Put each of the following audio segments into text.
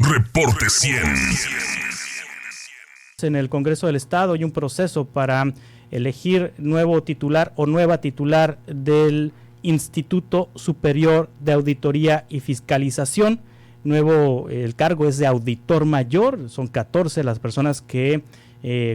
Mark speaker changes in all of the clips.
Speaker 1: Reporte 100.
Speaker 2: En el Congreso del Estado hay un proceso para elegir nuevo titular o nueva titular del Instituto Superior de Auditoría y Fiscalización. El cargo es de auditor mayor, son 14 las personas que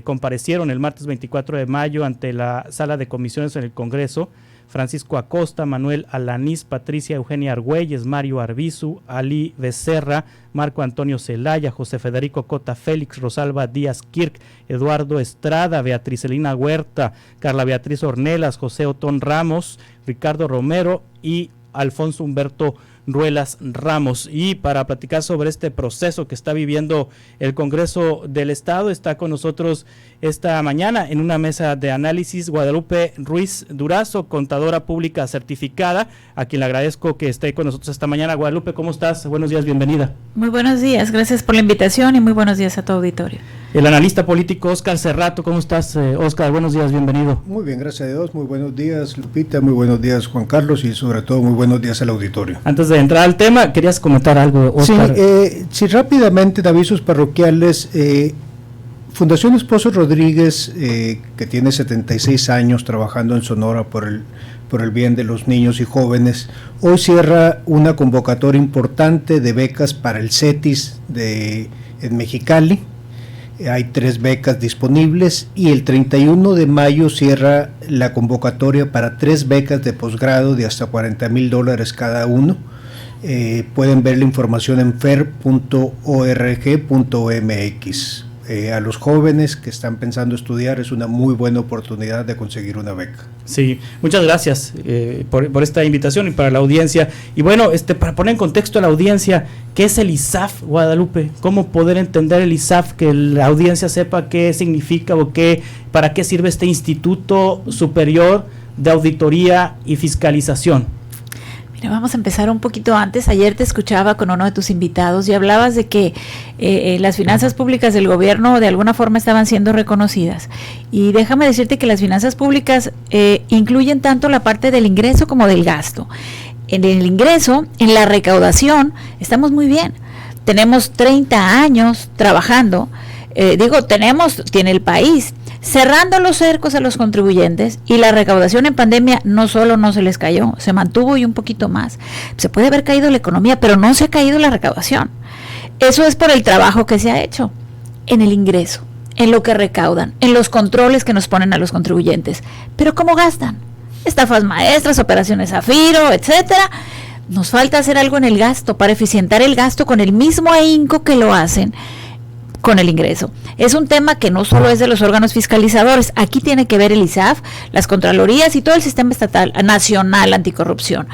Speaker 2: comparecieron el martes 24 de mayo ante la sala de comisiones en el Congreso. Francisco Acosta, Manuel Alanís, Patricia Eugenia Argüelles, Mario Arbizu, Ali Becerra, Marco Antonio Celaya, José Federico Cota Félix, Rosalba Díaz Kirk, Eduardo Estrada, Beatriz Elina Huerta, Carla Beatriz Ornelas, José Otón Ramos, Ricardo Romero y Alfonso Humberto Ruelas Ramos. Y para platicar sobre este proceso que está viviendo el Congreso del Estado, está con nosotros esta mañana en una mesa de análisis Guadalupe Ruiz Durazo, contadora pública certificada, a quien le agradezco que esté con nosotros esta mañana. Guadalupe, ¿cómo estás? Buenos días, bienvenida.
Speaker 3: Muy buenos días, gracias por la invitación y muy buenos días a tu auditorio.
Speaker 2: El analista político Óscar Cerrato, ¿cómo estás, Óscar? Buenos días, bienvenido.
Speaker 4: Muy bien, gracias a Dios, muy buenos días, Lupita, muy buenos días, Juan Carlos, y sobre todo muy buenos días al auditorio.
Speaker 2: Antes de entrar al tema, ¿querías comentar algo, Óscar?
Speaker 4: Sí, rápidamente, de avisos parroquiales. Fundación Esposo Rodríguez, que tiene 76 años trabajando en Sonora por el bien de los niños y jóvenes, hoy cierra una convocatoria importante de becas para el CETIS en Mexicali. Hay 3 becas disponibles y el 31 de mayo cierra la convocatoria para 3 becas de posgrado de hasta $40,000 cada uno. Pueden ver la información en fer.org.mx. A los jóvenes que están pensando estudiar es una muy buena oportunidad de conseguir una beca.
Speaker 2: Sí, muchas gracias por esta invitación y para la audiencia. Y bueno, para poner en contexto a la audiencia, ¿qué es el ISAF, Guadalupe? ¿Cómo poder entender el ISAF, que la audiencia sepa qué significa o para qué sirve este Instituto Superior de Auditoría y Fiscalización?
Speaker 3: Mira, vamos a empezar un poquito antes. Ayer te escuchaba con uno de tus invitados y hablabas de que las finanzas públicas del gobierno de alguna forma estaban siendo reconocidas. Y déjame decirte que las finanzas públicas incluyen tanto la parte del ingreso como del gasto. En el ingreso, en la recaudación, estamos muy bien. Tenemos 30 años trabajando, tiene el país cerrando los cercos a los contribuyentes, y la recaudación en pandemia no solo no se les cayó, se mantuvo y un poquito más. Se puede haber caído la economía, pero no se ha caído la recaudación. Eso es por el trabajo que se ha hecho en el ingreso, en lo que recaudan, en los controles que nos ponen a los contribuyentes. Pero ¿cómo gastan? Estafas maestras, operaciones Zafiro, etcétera. Nos falta hacer algo en el gasto para eficientar el gasto con el mismo ahínco que lo hacen con el ingreso. Es un tema que no solo es de los órganos fiscalizadores, aquí tiene que ver el ISAF, las contralorías y todo el sistema estatal, nacional anticorrupción.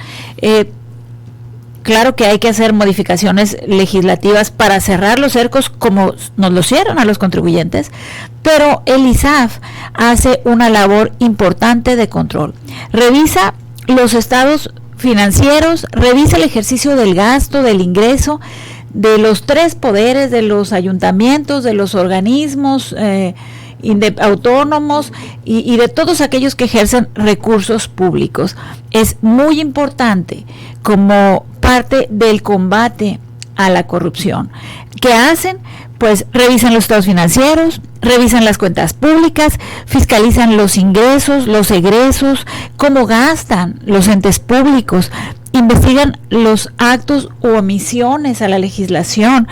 Speaker 3: Claro que hay que hacer modificaciones legislativas para cerrar los cercos como nos lo cierran a los contribuyentes, pero el ISAF hace una labor importante de control. Revisa los estados financieros, revisa el ejercicio del gasto, del ingreso, de los 3 poderes, de los ayuntamientos, de los organismos autónomos y de todos aquellos que ejercen recursos públicos. Es muy importante como parte del combate a la corrupción. ¿Qué hacen? Pues revisan los estados financieros, revisan las cuentas públicas, fiscalizan los ingresos, los egresos, cómo gastan los entes públicos, investigan los actos u omisiones a la legislación,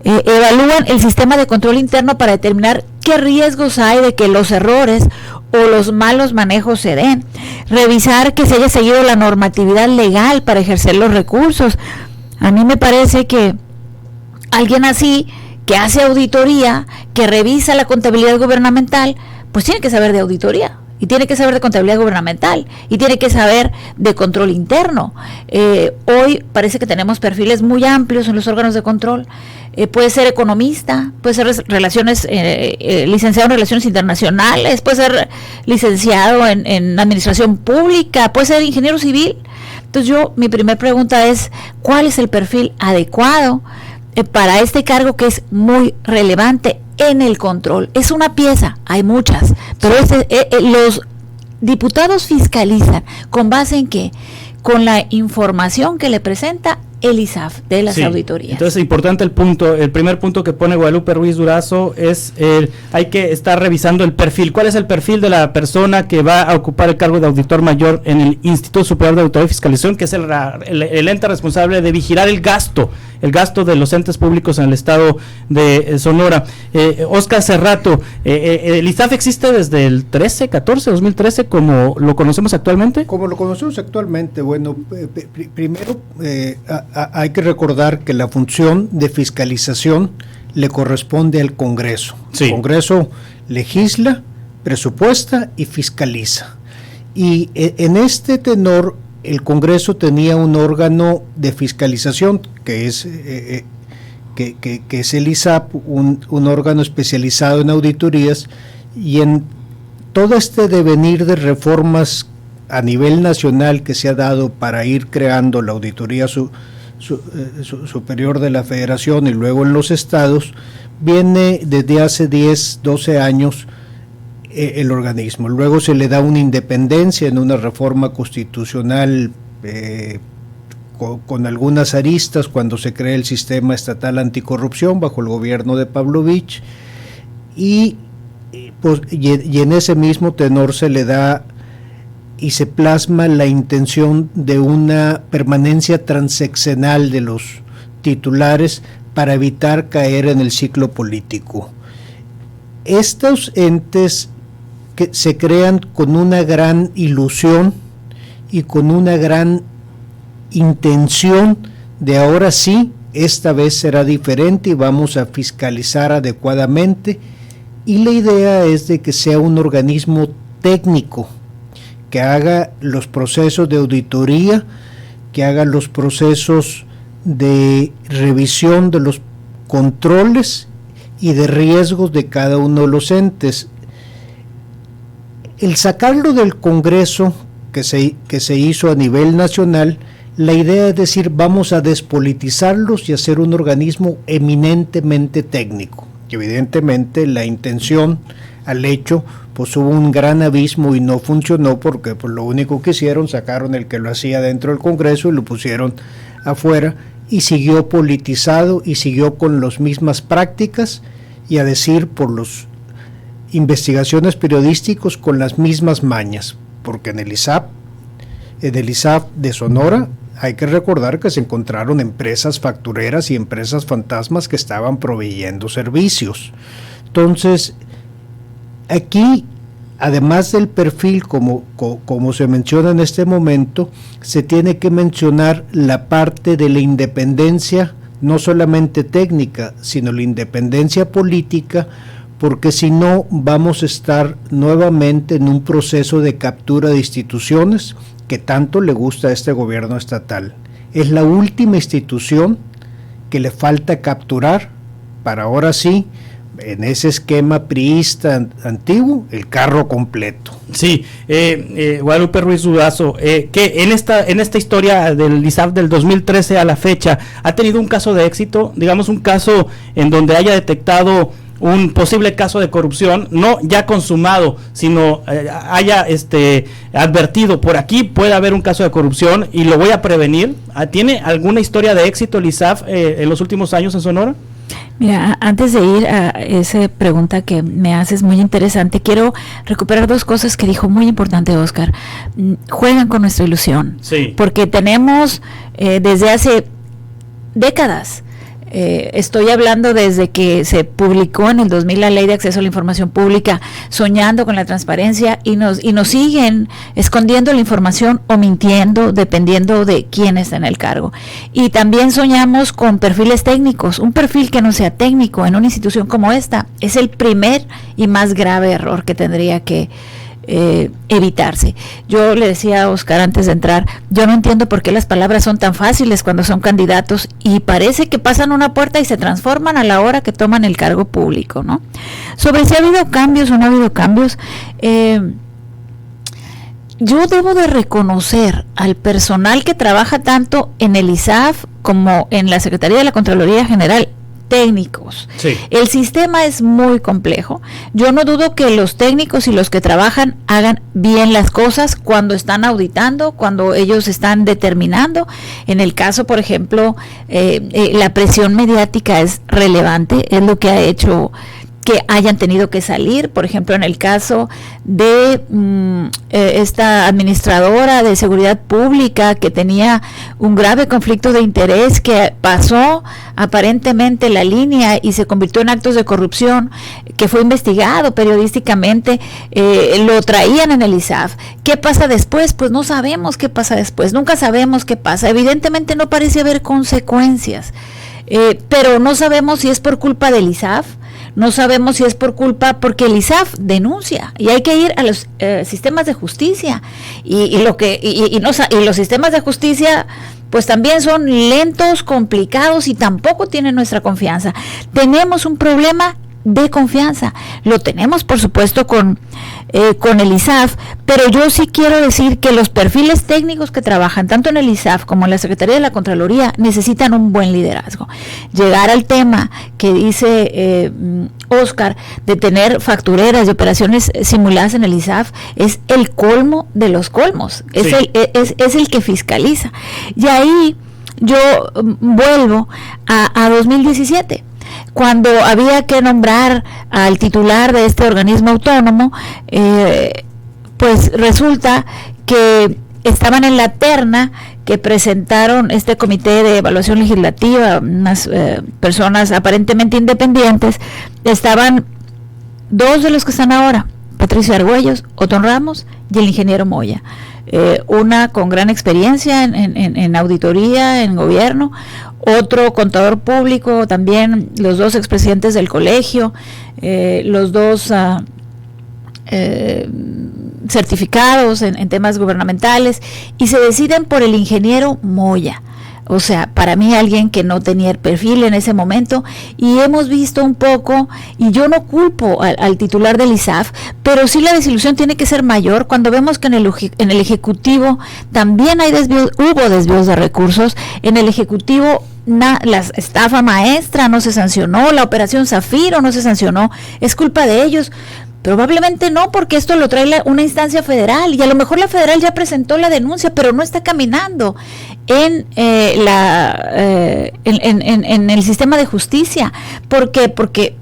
Speaker 3: evalúan el sistema de control interno para determinar qué riesgos hay de que los errores o los malos manejos se den, revisar que se haya seguido la normatividad legal para ejercer los recursos. A mí me parece que alguien así, que hace auditoría, que revisa la contabilidad gubernamental, pues tiene que saber de auditoría. Y tiene que saber de contabilidad gubernamental, y tiene que saber de control interno. Hoy parece que tenemos perfiles muy amplios en los órganos de control. Puede ser economista, puede ser licenciado en Relaciones Internacionales, puede ser licenciado en Administración Pública, puede ser ingeniero civil. Entonces mi primera pregunta es, ¿cuál es el perfil adecuado para este cargo que es muy relevante en el control? Es una pieza, hay muchas, pero los diputados fiscalizan ¿con base en qué? Con la información que le presenta el ISAF, de las auditorías.
Speaker 2: Entonces es importante el primer punto que pone Guadalupe Ruiz Durazo es hay que estar revisando el perfil. ¿Cuál es el perfil de la persona que va a ocupar el cargo de auditor mayor en el Instituto Superior de Auditoría y Fiscalización, que es el ente responsable de vigilar el gasto de los entes públicos en el estado de Sonora? Oscar Cerrato, ¿el ISAF existe desde el 2013, como lo conocemos actualmente?
Speaker 4: Como lo conocemos actualmente, bueno, primero hay que recordar que la función de fiscalización le corresponde al Congreso. Sí. El Congreso legisla, presupuesta y fiscaliza. Y en este tenor, el Congreso tenía un órgano de fiscalización que es el ISAP, un órgano especializado en auditorías, y en todo este devenir de reformas a nivel nacional que se ha dado para ir creando la auditoría superior de la Federación y luego en los estados, viene desde hace 10, 12 años el organismo. Luego se le da una independencia en una reforma constitucional con algunas aristas cuando se crea el sistema estatal anticorrupción bajo el gobierno de Pavlovich, y en ese mismo tenor se le da y se plasma la intención de una permanencia transeccional de los titulares para evitar caer en el ciclo político. Estos entes que se crean con una gran ilusión y con una gran intención de ahora sí, esta vez será diferente y vamos a fiscalizar adecuadamente, y la idea es de que sea un organismo técnico que haga los procesos de auditoría, que haga los procesos de revisión de los controles y de riesgos de cada uno de los entes. El sacarlo del Congreso, que se hizo a nivel nacional, la idea es decir, vamos a despolitizarlos y hacer un organismo eminentemente técnico. Y evidentemente la intención al hecho, pues hubo un gran abismo y no funcionó, porque pues lo único que hicieron, sacaron el que lo hacía dentro del Congreso y lo pusieron afuera, y siguió politizado y siguió con las mismas prácticas, y a decir por las investigaciones periodísticas con las mismas mañas, porque en el ISAF de Sonora hay que recordar que se encontraron empresas factureras y empresas fantasmas que estaban proveyendo servicios. Entonces, aquí, además del perfil, como se menciona en este momento, se tiene que mencionar la parte de la independencia, no solamente técnica, sino la independencia política, porque si no vamos a estar nuevamente en un proceso de captura de instituciones que tanto le gusta a este gobierno estatal. Es la última institución que le falta capturar para ahora sí, en ese esquema priista antiguo, el carro completo.
Speaker 2: Sí, Guadalupe Ruiz Durazo, que en esta historia del ISAF del 2013 a la fecha, ¿ha tenido un caso de éxito? Digamos, un caso en donde haya detectado un posible caso de corrupción, no ya consumado, sino haya advertido, por aquí puede haber un caso de corrupción y lo voy a prevenir. ¿Tiene alguna historia de éxito el ISAF en los últimos años en Sonora?
Speaker 3: Mira, antes de ir a esa pregunta que me haces muy interesante, quiero recuperar dos cosas que dijo muy importante Oscar. Juegan con nuestra ilusión, sí, porque tenemos desde hace décadas, estoy hablando desde que se publicó en el 2000 la Ley de Acceso a la Información Pública, soñando con la transparencia, y nos siguen escondiendo la información o mintiendo, dependiendo de quién está en el cargo. Y también soñamos con perfiles técnicos. Un perfil que no sea técnico en una institución como esta es el primer y más grave error que tendría que evitarse. Yo le decía a Oscar antes de entrar, yo no entiendo por qué las palabras son tan fáciles cuando son candidatos y parece que pasan una puerta y se transforman a la hora que toman el cargo público, ¿no? Sobre si ha habido cambios o no ha habido cambios, yo debo de reconocer al personal que trabaja tanto en el ISAF como en la Secretaría de la Contraloría General técnicos.
Speaker 2: Sí.
Speaker 3: El sistema es muy complejo. Yo no dudo que los técnicos y los que trabajan hagan bien las cosas cuando están auditando, cuando ellos están determinando. En el caso, por ejemplo, la presión mediática es relevante, es lo que ha hecho que hayan tenido que salir. Por ejemplo, en el caso de esta administradora de seguridad pública que tenía un grave conflicto de interés, que pasó aparentemente la línea y se convirtió en actos de corrupción, que fue investigado periodísticamente, lo traían en el ISAF. ¿Qué pasa después? Pues no sabemos qué pasa después, nunca sabemos qué pasa. Evidentemente no parece haber consecuencias, pero no sabemos si es por culpa del ISAF. No sabemos si es por culpa, porque el ISAF denuncia y hay que ir a los sistemas de justicia y los sistemas de justicia pues también son lentos, complicados y tampoco tienen nuestra confianza. Tenemos un problema de confianza, lo tenemos por supuesto con el ISAF, pero yo sí quiero decir que los perfiles técnicos que trabajan tanto en el ISAF como en la Secretaría de la Contraloría necesitan un buen liderazgo. Llegar al tema que dice Oscar de tener factureras y operaciones simuladas en el ISAF es el colmo de los colmos, sí. es el que fiscaliza. Y ahí yo vuelvo a 2017. Cuando había que nombrar al titular de este organismo autónomo, pues resulta que estaban en la terna que presentaron este comité de evaluación legislativa, unas personas aparentemente independientes. Estaban dos de los que están ahora, Patricio Argüelles, Otón Ramos y el ingeniero Moya. Una con gran experiencia en auditoría, en gobierno, otro contador público, también los dos expresidentes del colegio, los dos certificados en temas gubernamentales, y se deciden por el ingeniero Moya. O sea, para mí alguien que no tenía el perfil en ese momento, y hemos visto un poco, y yo no culpo al titular del ISAF, pero sí la desilusión tiene que ser mayor cuando vemos que en el Ejecutivo también hay hubo desvíos de recursos. En el Ejecutivo la estafa maestra no se sancionó, la operación Zafiro no se sancionó, es culpa de ellos. Probablemente no, porque esto lo trae una instancia federal, y a lo mejor la federal ya presentó la denuncia, pero no está caminando en el sistema de justicia. ¿Por qué? Porque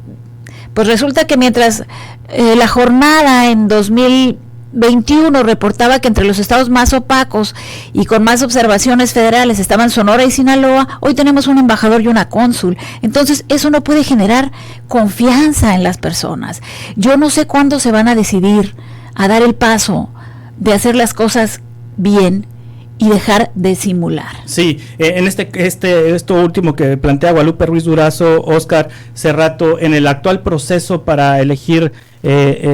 Speaker 3: pues resulta que mientras la jornada en 2021 reportaba que entre los estados más opacos y con más observaciones federales estaban Sonora y Sinaloa, hoy tenemos un embajador y una cónsul. Entonces eso no puede generar confianza en las personas. Yo no sé cuándo se van a decidir a dar el paso de hacer las cosas bien y dejar de simular.
Speaker 2: Sí, en esto último que plantea Guadalupe Ruiz Durazo, Oscar Cerrato, en el actual proceso para elegir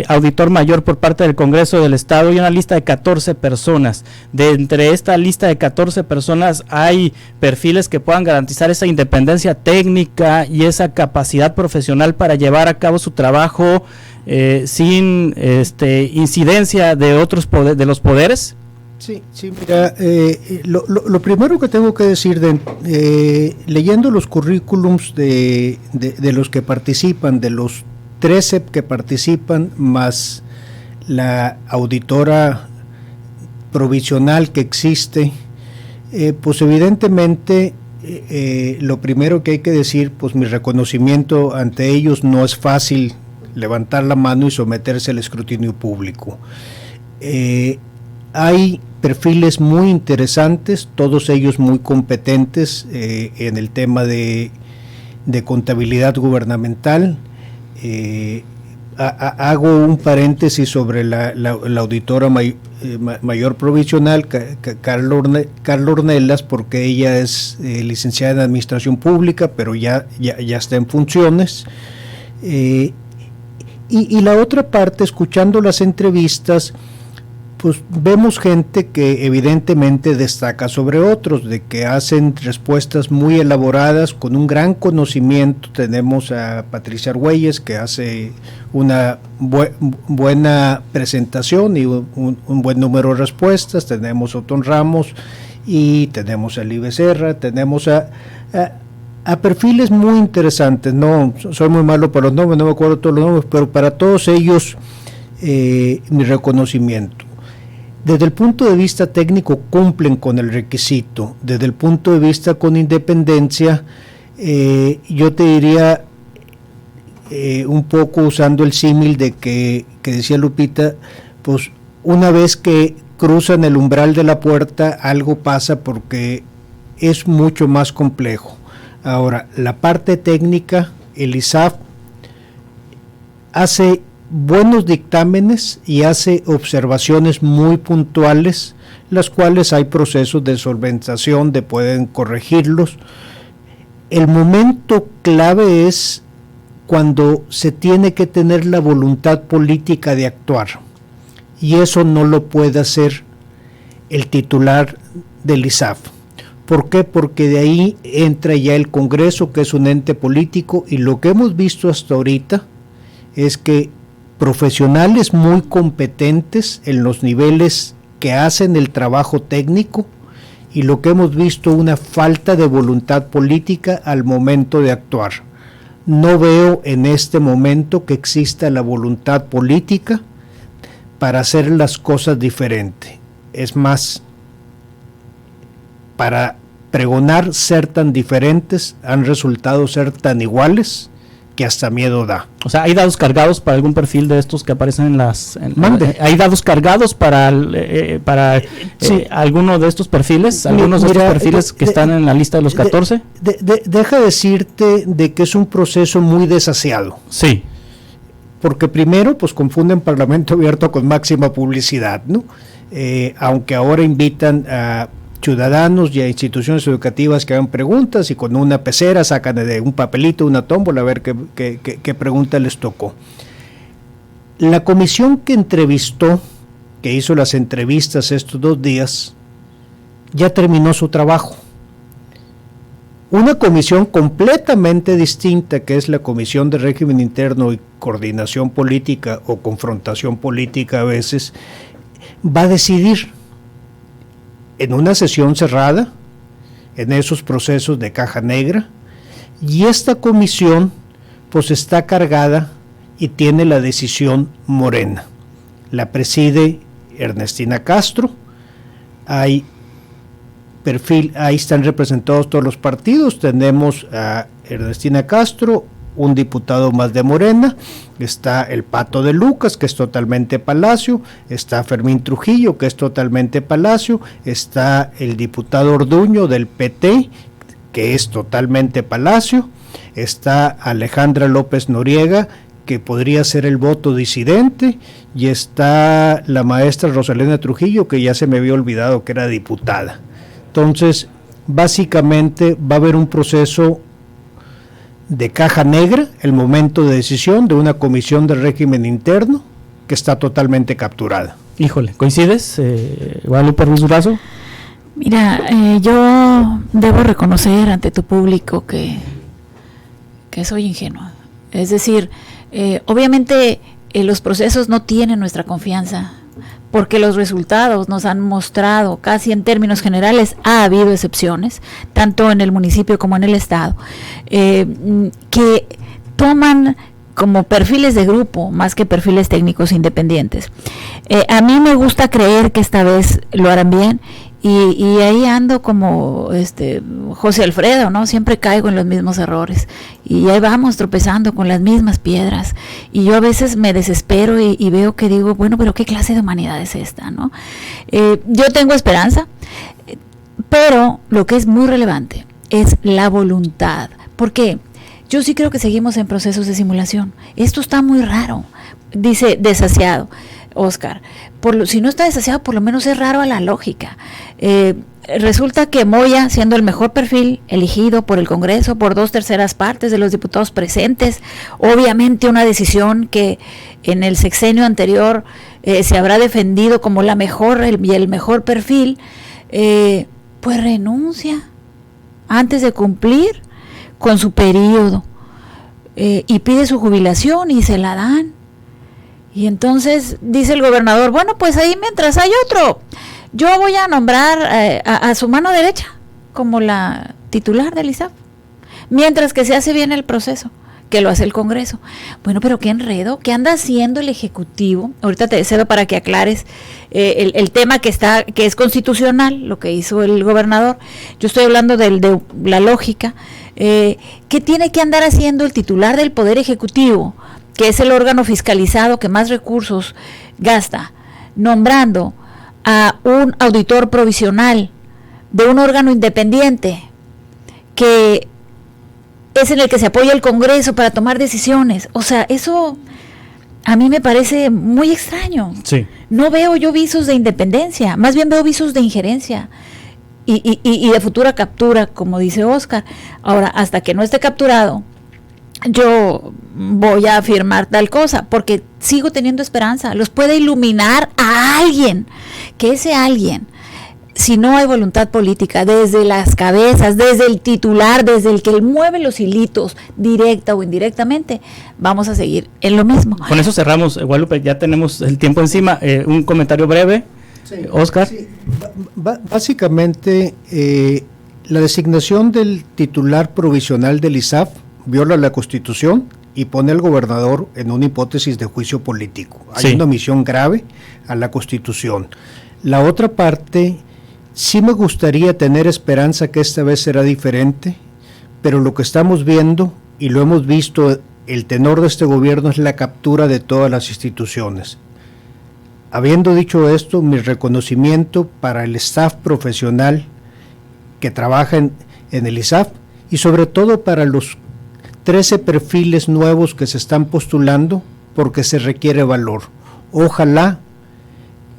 Speaker 2: auditor mayor por parte del Congreso del Estado, hay una lista de 14 personas. De entre esta lista de 14 personas hay perfiles que puedan garantizar esa independencia técnica y esa capacidad profesional para llevar a cabo su trabajo sin incidencia de otros de los poderes.
Speaker 4: Sí, mira, lo primero que tengo que decir, leyendo los currículums de los que participan, de los 13 que participan, más la auditora provisional que existe, pues evidentemente lo primero que hay que decir, pues mi reconocimiento ante ellos. No es fácil levantar la mano y someterse al escrutinio público. Hay perfiles muy interesantes, todos ellos muy competentes en el tema de contabilidad gubernamental. Hago un paréntesis sobre la auditora mayor provisional, Carla Ornelas, porque ella es licenciada en Administración Pública, pero ya está en funciones. Y la otra parte, escuchando las entrevistas, pues vemos gente que evidentemente destaca sobre otros, de que hacen respuestas muy elaboradas, con un gran conocimiento. Tenemos a Patricia Argüelles, que hace una buena presentación y un buen número de respuestas. Tenemos a Otón Ramos y tenemos a Lee Becerra, tenemos a perfiles muy interesantes. No, soy muy malo para los nombres, no me acuerdo todos los nombres, pero para todos ellos mi reconocimiento. Desde el punto de vista técnico cumplen con el requisito. Desde el punto de vista con independencia, yo te diría, un poco usando el símil de que decía Lupita, pues una vez que cruzan el umbral de la puerta, algo pasa porque es mucho más complejo. Ahora, la parte técnica, el ISAF hace buenos dictámenes y hace observaciones muy puntuales, las cuales hay procesos de solventación, de pueden corregirlos. El momento clave es cuando se tiene que tener la voluntad política de actuar, y eso no lo puede hacer el titular del ISAF. ¿Por qué? Porque de ahí entra ya el Congreso, que es un ente político, y lo que hemos visto hasta ahorita es que profesionales muy competentes en los niveles que hacen el trabajo técnico, y lo que hemos visto una falta de voluntad política al momento de actuar. No veo en este momento que exista la voluntad política para hacer las cosas diferente. Es más, para pregonar ser tan diferentes han resultado ser tan iguales que hasta miedo da.
Speaker 2: O sea, ¿hay dados cargados para algún perfil de estos que aparecen en las... ¿Hay dados cargados para sí, alguno de estos perfiles? ¿Algunos de estos perfiles que están en la lista de los 14?
Speaker 4: Deja decirte de que es un proceso muy desaseado.
Speaker 2: Sí.
Speaker 4: Porque primero, pues confunden Parlamento Abierto con máxima publicidad, ¿no? Aunque ahora invitan a ciudadanos y a instituciones educativas que hagan preguntas, y con una pecera sacan de un papelito, una tómbola, a ver qué pregunta les tocó. La comisión que entrevistó, que hizo las entrevistas estos 2 días, ya terminó su trabajo. Una comisión completamente distinta, que es la Comisión de Régimen Interno y Coordinación Política, o confrontación política a veces, va a decidir en una sesión cerrada, en esos procesos de caja negra, y esta comisión pues está cargada y tiene la decisión Morena. La preside Ernestina Castro. Ahí están representados todos los partidos. Tenemos a Ernestina Castro, un diputado más de Morena, está el Pato de Lucas, que es totalmente Palacio, está Fermín Trujillo, que es totalmente Palacio, está el diputado Orduño del PT, que es totalmente Palacio, está Alejandra López Noriega, que podría ser el voto disidente, y está la maestra Rosalena Trujillo, que ya se me había olvidado que era diputada. Entonces, básicamente va a haber un proceso de caja negra, el momento de decisión de una comisión de régimen interno que está totalmente capturada.
Speaker 2: Híjole, ¿coincides, Guadalupe Ruiz Durazo?
Speaker 3: Mira, yo debo reconocer ante tu público que soy ingenua. Es decir, obviamente los procesos no tienen nuestra confianza, porque los resultados nos han mostrado, casi en términos generales, ha habido excepciones, tanto en el municipio como en el estado, que toman como perfiles de grupo más que perfiles técnicos independientes. A mí me gusta creer que esta vez lo harán bien, y ahí ando como José Alfredo, ¿no? Siempre caigo en los mismos errores, y ahí vamos tropezando con las mismas piedras, y yo a veces me desespero y veo que digo, bueno, pero ¿qué clase de humanidad es esta, no? Yo tengo esperanza, pero lo que es muy relevante es la voluntad, porque yo sí creo que seguimos en procesos de simulación. Esto está muy raro, dice desasiado Oscar. Si no está desasiado, por lo menos es raro a la lógica. Resulta que Moya, siendo el mejor perfil elegido por el Congreso, por 2/3 partes de los diputados presentes, obviamente una decisión que en el sexenio anterior se habrá defendido como la mejor y el mejor perfil, pues renuncia antes de cumplir con su periodo y pide su jubilación, y se la dan. Y entonces dice el gobernador, bueno, pues ahí mientras hay otro, yo voy a nombrar a su mano derecha como la titular del ISAF. mientras que se hace bien el proceso, que lo hace el Congreso. Bueno, pero qué enredo, ¿qué anda haciendo el Ejecutivo? Ahorita te cedo para que aclares el tema que es constitucional, lo que hizo el gobernador. Yo estoy hablando de la lógica. ¿Qué tiene que andar haciendo el titular del Poder Ejecutivo, que es el órgano fiscalizado que más recursos gasta, nombrando a un auditor provisional de un órgano independiente que es en el que se apoya el Congreso para tomar decisiones? O sea, eso a mí me parece muy extraño.
Speaker 2: Sí.
Speaker 3: No veo yo visos de independencia, más bien veo visos de injerencia y de futura captura, como dice Oscar. Ahora, hasta que no esté capturado, yo voy a afirmar tal cosa, porque sigo teniendo esperanza. Los puede iluminar a alguien, que ese alguien, si no hay voluntad política, desde las cabezas, desde el titular, desde el que mueve los hilitos, directa o indirectamente, vamos a seguir en lo mismo.
Speaker 2: Con eso cerramos, Guadalupe, ya tenemos el tiempo encima. Un comentario breve, sí, Oscar.
Speaker 4: Sí. Básicamente, la designación del titular provisional del ISAF viola la Constitución y pone al gobernador en una hipótesis de juicio político. Hay una omisión grave a la Constitución. La otra parte, sí me gustaría tener esperanza que esta vez será diferente, pero lo que estamos viendo, y lo hemos visto, el tenor de este gobierno es la captura de todas las instituciones. Habiendo dicho esto, mi reconocimiento para el staff profesional que trabaja en el ISAF y sobre todo para los 13 perfiles nuevos que se están postulando, porque se requiere valor. Ojalá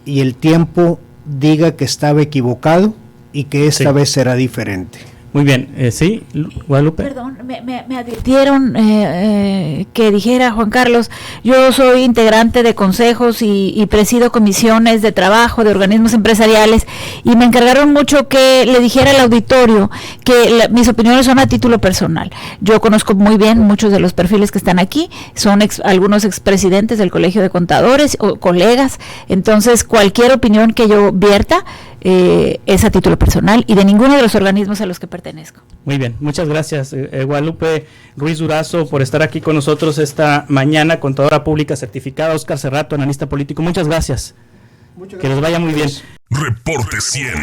Speaker 4: y el tiempo diga que estaba equivocado y que esta vez será diferente.
Speaker 2: Muy bien, sí, Guadalupe.
Speaker 3: Perdón, me advirtieron que dijera Juan Carlos, yo soy integrante de consejos y presido comisiones de trabajo de organismos empresariales, y me encargaron mucho que le dijera al auditorio que mis opiniones son a título personal. Yo conozco muy bien muchos de los perfiles que están aquí, son algunos expresidentes del Colegio de Contadores o colegas, entonces cualquier opinión que yo vierta es a título personal y de ninguno de los organismos a los que pertenezco.
Speaker 2: Muy bien, muchas gracias, Guadalupe Ruiz Durazo, por estar aquí con nosotros esta mañana, contadora pública certificada. Oscar Cerrato, analista político, muchas gracias. Que les vaya muy bien.
Speaker 1: Reporte 100.